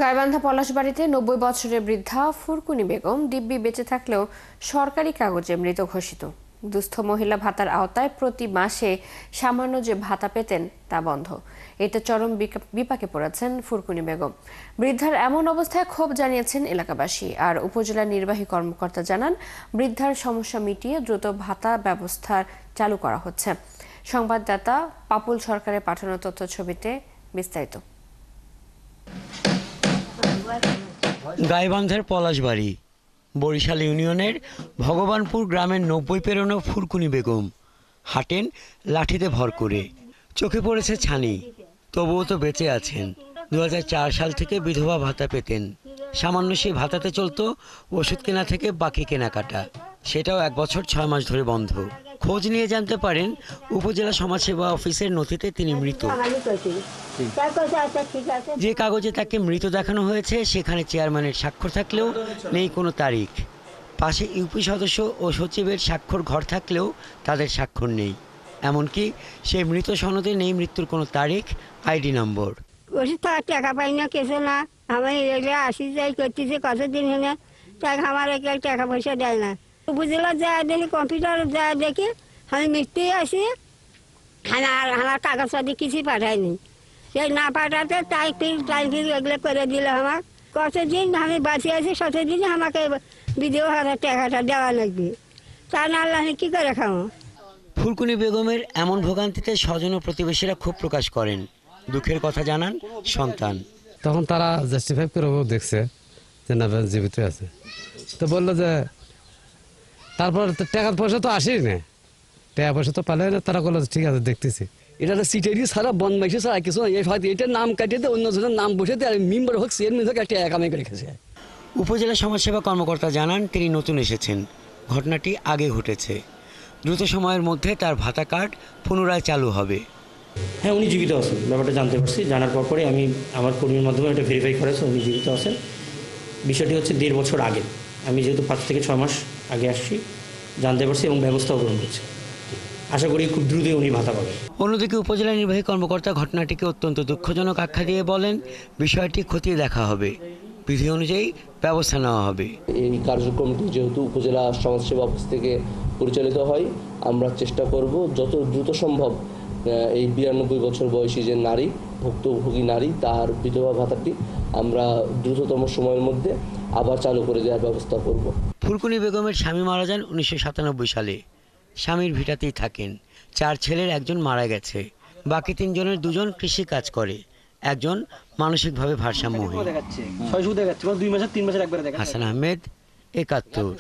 গাইবান্ধা পলাশবাড়িতে ৯০ বছরের বৃদ্ধা ফুরকুনি বেগম দিব্যি বেঁচে থাকলেও সরকারি কাগজে মৃত ঘোষিত। দুস্থ মহিলা ভাতার আওতায় প্রতি মাসে সামান্য যে ভাতা পেতেন তা বন্ধ। এতে চরম বিপাকে পড়েছেন ফুরকুনি বেগম। বৃদ্ধার এমন অবস্থায় ক্ষোভ জানিয়েছেন এলাকাবাসী। আর উপজেলা নির্বাহী কর্মকর্তা জানান, বৃদ্ধার সমস্যা মিটিয়ে দ্রুত ভাতা ব্যবস্থা চালু করা হচ্ছে। সংবাদদাতা পাপুল সরকারের পাঠানো তথ্যছবিতে বিস্তারিত। গাইবান্ধার পলাশবাড়ি বরিশাল ইউনিয়নের ভগবানপুর গ্রামের ৯০ পেরোনো ফুরকুনি বেগম হাঁটেন লাঠিতে ভর করে। চোখে পড়েছে ছানি, তবুও তো বেঁচে আছেন। ২০০৪ সাল থেকে বিধবা ভাতা পেতেন। সামান্য সেই ভাতাতে চলতো ওষুধ কেনা থেকে বাকি কেনাকাটা, সেটাও ১ বছর ৬ মাস ধরে বন্ধ। খোঁজ নিয়ে জানতে পারেন উপজেলা সমাজসেবা অফিসের নথিতে তিনি মৃত। যে কাগজে তাকে মৃত দেখানো হয়েছে সেখানে চেয়ারম্যানের স্বাক্ষর থাকলেও নেই কোনো তারিখ। পাশে ইউপি সদস্য ও সচিবের স্বাক্ষর ঘর থাকলেও তাদের স্বাক্ষর নেই। এমনকি সেই মৃত সনদে নেই মৃত্যুর কোনো তারিখ, আইডি নম্বর। টাকা পাই না কিছু না, আমি আসি যাই করতেছি কতদিন হলে, তাই আমার টাকা পয়সা দেয় না। উপজেলা যা দেখি, কম্পিউটার যা দেখি, আমি মৃত্যুই আসি, আমার কাগজপাতি কিছুই পাঠায়নি। সেই না পাঠাতে টাইম ফিল এগুলো করে দিল। আমার কতদিন আমি বাঁচিয়ে আছি, ততদিন আমাকে বিধবা ভাতার টাকাটা দেওয়া লাগবে, তা নাহলে আমি কী করে খাবো। ফুরকুনি বেগমের এমন ভোগান্তিতে স্বজন ও প্রতিবেশীরা ক্ষোভ প্রকাশ করেন। দুঃখের কথা জানান সন্তান। তখন তারা জাস্টিফাই করে দেখছে যে না, জীবিত আছে, তো বললো যে তারপর টাকা পয়সা তো আসেই না, টাকা পয়সা তো পালে না। তারা বললো ঠিক আছে দেখতেছি। এটা সিটারি সারা বন্ধ মাইছে সারা কিছু হয়তো এটার নাম কাটিয়ে দিয়ে অন্য জনের নাম বসে দিয়ে মেম্বার হোক চেয়ারম্যান হোক একটা কামাই করে রেখেছে। উপজেলা সমাজসেবা কর্মকর্তা জানান, তিনি নতুন এসেছেন, ঘটনাটি আগে ঘটেছে। দ্রুত সময়ের মধ্যে তার ভাতা কার্ড পুনরায় চালু হবে। হ্যাঁ, উনি জীবিত আছেন, ব্যাপারটা জানতে পারছি। জানার পরে আমি আমার কর্মীর মাধ্যমে এটা ভেরিফাই করেছি, উনি জীবিত আছেন। বিষয়টি হচ্ছে ১.৫ বছর আগে, আমি যেহেতু ৫ থেকে ৬ মাস আগে আসছি, জানতে পারছি এবং ব্যবস্থাও গ্রহণ করছি। আশা করি খুব দ্রুতই উনি ভাতা পাবেন। অন্যদিকে উপজেলা নির্বাহী কর্মকর্তা ঘটনাটিকে অত্যন্ত দুঃখজনক আখ্যা দিয়ে বলেন, বিষয়টি খতিয়ে দেখা হবে, বিধি অনুযায়ী ব্যবস্থা নেওয়া হবে। এই কার্যক্রমটি যেহেতু উপজেলা সমাজসেবা অফিস থেকে পরিচালিত হয়, আমরা চেষ্টা করব যত দ্রুত সম্ভব এই ৯২ বছর বয়সী যে নারী, ভুক্তভোগী নারী, তার বিধবা ভাতাটি আমরা দ্রুততম সময়ের মধ্যে আবার চালু করে দেওয়ার ব্যবস্থা করব। ফুরকুনি বেগমের স্বামী মারা যান ১৯৯৭ সালে। স্বামীর ভিটাতেই থাকেন। ৪ ছেলের একজন মারা গেছে, বাকি ৩ জনের ২জন কৃষি কাজ করে, একজন মানসিকভাবে ভারসাম্যহীন। হাসান আহমেদ, ৭১।